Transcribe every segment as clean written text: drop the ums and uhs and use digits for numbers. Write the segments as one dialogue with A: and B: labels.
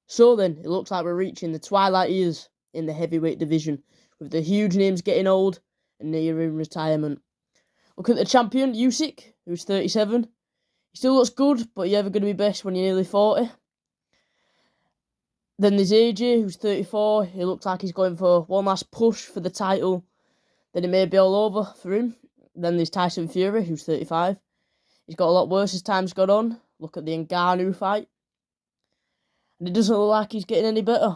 A: So then, it looks like we're reaching the twilight years in the heavyweight division, with the huge names getting old and nearing retirement. Look at the champion, Usyk, who's 37. He still looks good, but you're ever going to be best when you're nearly 40. Then there's AJ, who's 34. He looks like he's going for one last push for the title. Then it may be all over for him. Then there's Tyson Fury, who's 35. He's got a lot worse as time's gone on. Look at the Ngannou fight. And it doesn't look like he's getting any better.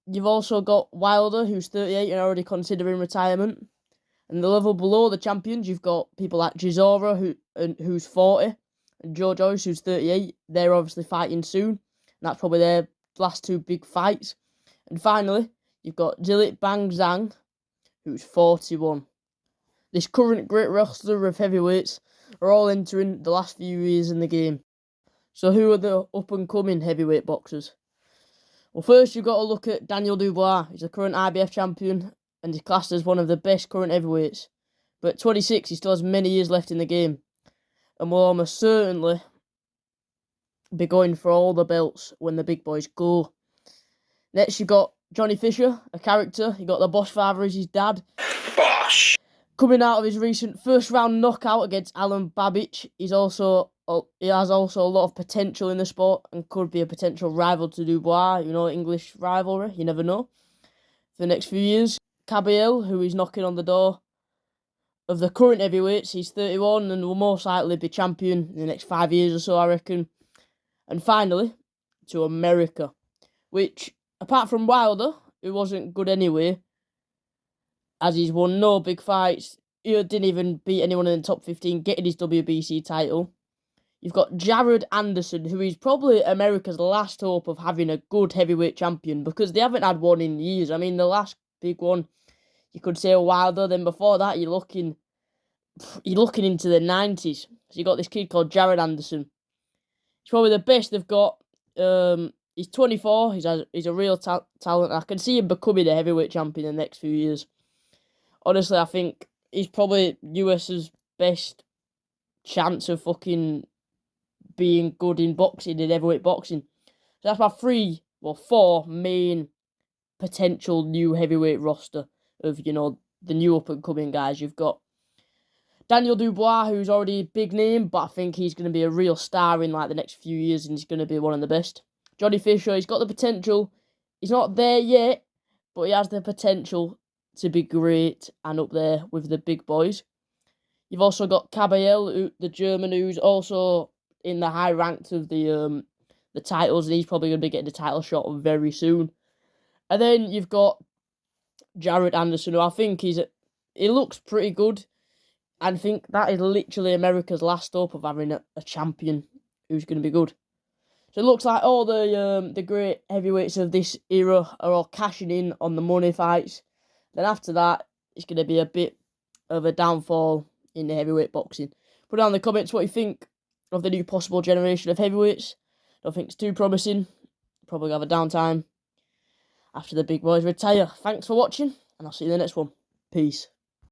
A: You've also got Wilder, who's 38 and already considering retirement. And the level below the champions, you've got people like Chisora, who's 40, and Joe Joyce, who's 38. They're obviously fighting soon. And that's probably their last two big fights. And finally, you've got Zilit Bang Zhang, who's 41. This current great roster of heavyweights are all entering the last few years in the game. So who are the up-and-coming heavyweight boxers? Well, first you've got to look at Daniel Dubois. He's the current IBF champion and is classed as one of the best current heavyweights. But at 26, he still has many years left in the game and will almost certainly be going for all the belts when the big boys go. Next, you've got Johnny Fisher, a character. You got the Boss Father as his dad. Bosh! Coming out of his recent first-round knockout against Alan Babic, he has also a lot of potential in the sport and could be a potential rival to Dubois. English rivalry, you never know. For the next few years, Kabayel, who is knocking on the door of the current heavyweights, he's 31 and will most likely be champion in the next 5 years or so, I reckon. And finally, to America, which, apart from Wilder, who wasn't good anyway, as he's won no big fights, he didn't even beat anyone in the top 15, getting his WBC title. You've got Jared Anderson, who is probably America's last hope of having a good heavyweight champion, because they haven't had one in years. I mean, the last big one, you could say Wilder. Then before that, you're looking into the 90s. So you got this kid called Jared Anderson. He's probably the best they've got. He's 24. He's a real talent. I can see him becoming a heavyweight champion in the next few years. Honestly, I think he's probably US's best chance of fucking being good in boxing, in heavyweight boxing. So that's my 4 main potential new heavyweight roster of, the new up-and-coming guys. You've got Daniel Dubois, who's already a big name, but I think he's going to be a real star in the next few years, and he's going to be one of the best. Johnny Fisher, he's got the potential. He's not there yet, but he has the potential to be great and up there with the big boys. You've also got Kabayel, the German, who's also in the high ranks of the titles, and he's probably going to be getting the title shot very soon. And then you've got Jared Anderson, who I think he looks pretty good. And I think that is literally America's last hope of having a champion who's going to be good. So it looks like all the great heavyweights of this era are all cashing in on the money fights. Then after that, it's going to be a bit of a downfall in the heavyweight boxing. Put down in the comments what you think of the new possible generation of heavyweights. Don't think it's too promising. Probably have a downtime after the big boys retire. Thanks for watching, and I'll see you in the next one. Peace.